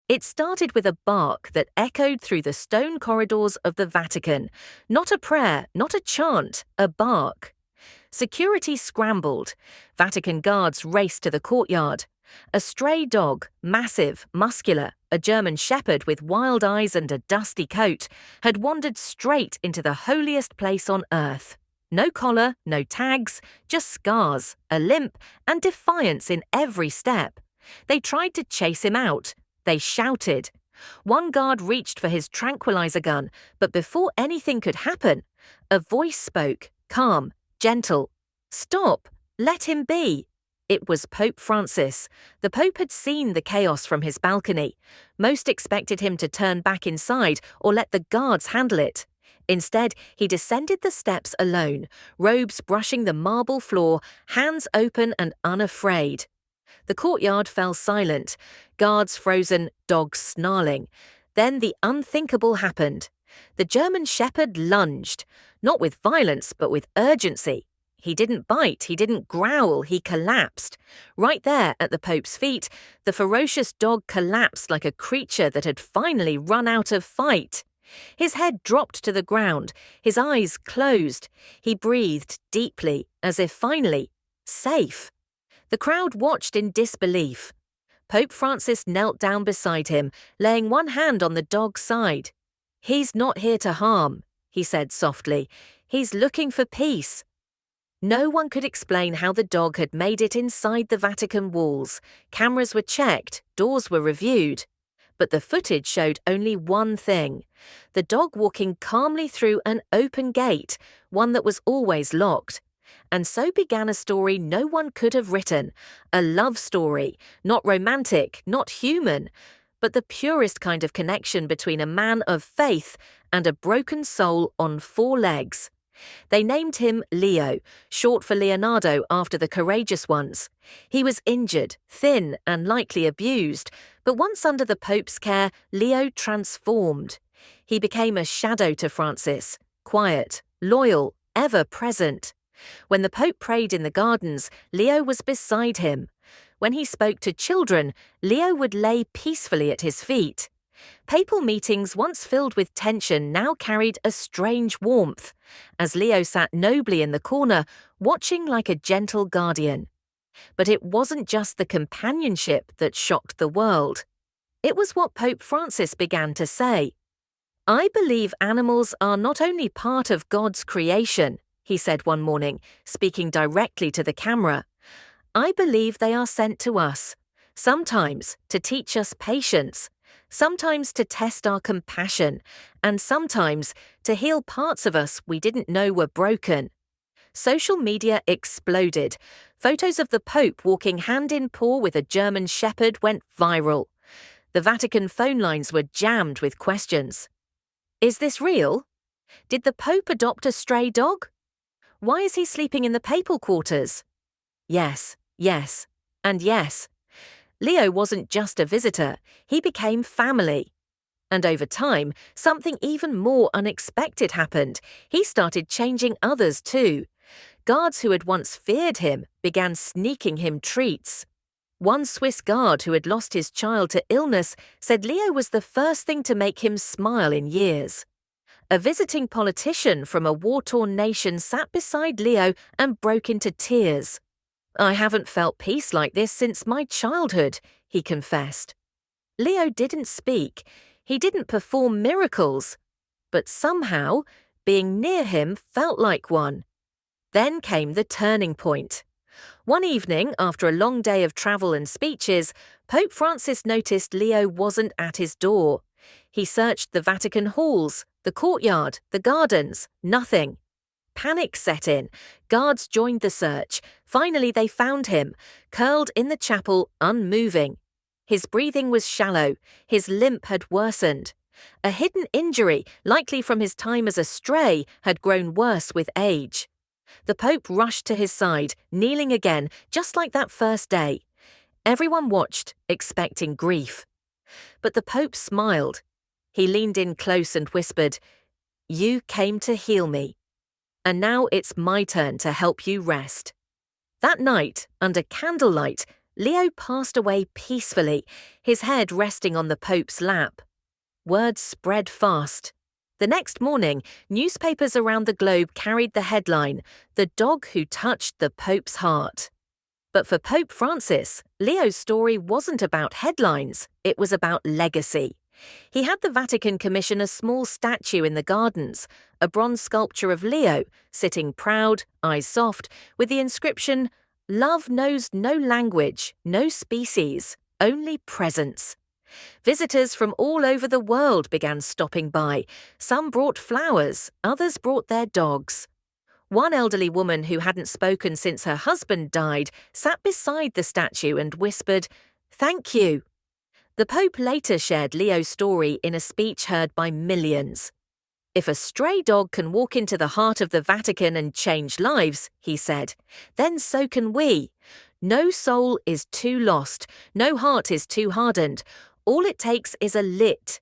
It started with a bark that echoed through the stone corridors of the Vatican. Not a prayer, not a chant, a bark. Security scrambled. Vatican guards raced to the courtyard. A stray dog, massive, muscular, a German shepherd with wild eyes and a dusty coat, had wandered straight into the holiest place on earth. No collar, no tags, just scars, a limp, and defiance in every step. They tried to chase him out. They shouted. One guard reached for his tranquilizer gun, but before anything could happen, a voice spoke, calm, gentle. "Stop! Let him be!" It was Pope Francis. The Pope had seen the chaos from his balcony. Most expected him to turn back inside or let the guards handle it. Instead, he descended the steps alone, robes brushing the marble floor, hands open and unafraid. The courtyard fell silent, guards frozen, dogs snarling. Then the unthinkable happened. The German shepherd lunged, not with violence but with urgency. He didn't bite, he didn't growl, he collapsed. Right there at the Pope's feet, the ferocious dog collapsed like a creature that had finally run out of fight. His head dropped to the ground, his eyes closed. He breathed deeply, as if finally safe. The crowd watched in disbelief. Pope Francis knelt down beside him, laying one hand on the dog's side. "He's not here to harm," he said softly. "He's looking for peace." No one could explain how the dog had made it inside the Vatican walls. Cameras were checked, doors were reviewed. But the footage showed only one thing: the dog walking calmly through an open gate, one that was always locked. And so began a story no one could have written, a love story, not romantic, not human, but the purest kind of connection between a man of faith and a broken soul on four legs. They named him Leo, short for Leonardo after the courageous ones. He was injured, thin, and likely abused, but once under the Pope's care, Leo transformed. He became a shadow to Francis, quiet, loyal, ever present. When the Pope prayed in the gardens, Leo was beside him. When he spoke to children, Leo would lay peacefully at his feet. Papal meetings, once filled with tension, now carried a strange warmth, as Leo sat nobly in the corner, watching like a gentle guardian. But it wasn't just the companionship that shocked the world. It was what Pope Francis began to say. "I believe animals are not only part of God's creation," he said one morning, speaking directly to the camera. "I believe they are sent to us, sometimes to teach us patience, sometimes to test our compassion, and sometimes to heal parts of us we didn't know were broken." Social media exploded. Photos of the Pope walking hand in paw with a German shepherd went viral. The Vatican phone lines were jammed with questions. Is this real? Did the Pope adopt a stray dog? Why is he sleeping in the papal quarters? Yes, yes, and yes. Leo wasn't just a visitor, he became family. And over time, something even more unexpected happened. He started changing others too. Guards who had once feared him began sneaking him treats. One Swiss guard who had lost his child to illness said Leo was the first thing to make him smile in years. A visiting politician from a war-torn nation sat beside Leo and broke into tears. "I haven't felt peace like this since my childhood," he confessed. Leo didn't speak. He didn't perform miracles. But somehow, being near him felt like one. Then came the turning point. One evening, after a long day of travel and speeches, Pope Francis noticed Leo wasn't at his door. He searched the Vatican halls, the courtyard, the gardens, nothing. Panic set in. Guards joined the search. Finally, they found him, curled in the chapel, unmoving. His breathing was shallow. His limp had worsened. A hidden injury, likely from his time as a stray, had grown worse with age. The Pope rushed to his side, kneeling again, just like that first day. Everyone watched, expecting grief. But the Pope smiled. He leaned in close and whispered, "You came to heal me. And now it's my turn to help you rest." That night, under candlelight, Leo passed away peacefully, his head resting on the Pope's lap. Word spread fast. The next morning, newspapers around the globe carried the headline, "The Dog Who Touched the Pope's Heart." But for Pope Francis, Leo's story wasn't about headlines, it was about legacy. He had the Vatican commission a small statue in the gardens, a bronze sculpture of Leo, sitting proud, eyes soft, with the inscription, "Love knows no language, no species, only presence." Visitors from all over the world began stopping by. Some brought flowers, others brought their dogs. One elderly woman who hadn't spoken since her husband died sat beside the statue and whispered, "Thank you." The Pope later shared Leo's story in a speech heard by millions. "If a stray dog can walk into the heart of the Vatican and change lives," he said, "then so can we. No soul is too lost, no heart is too hardened. All it takes is a lit,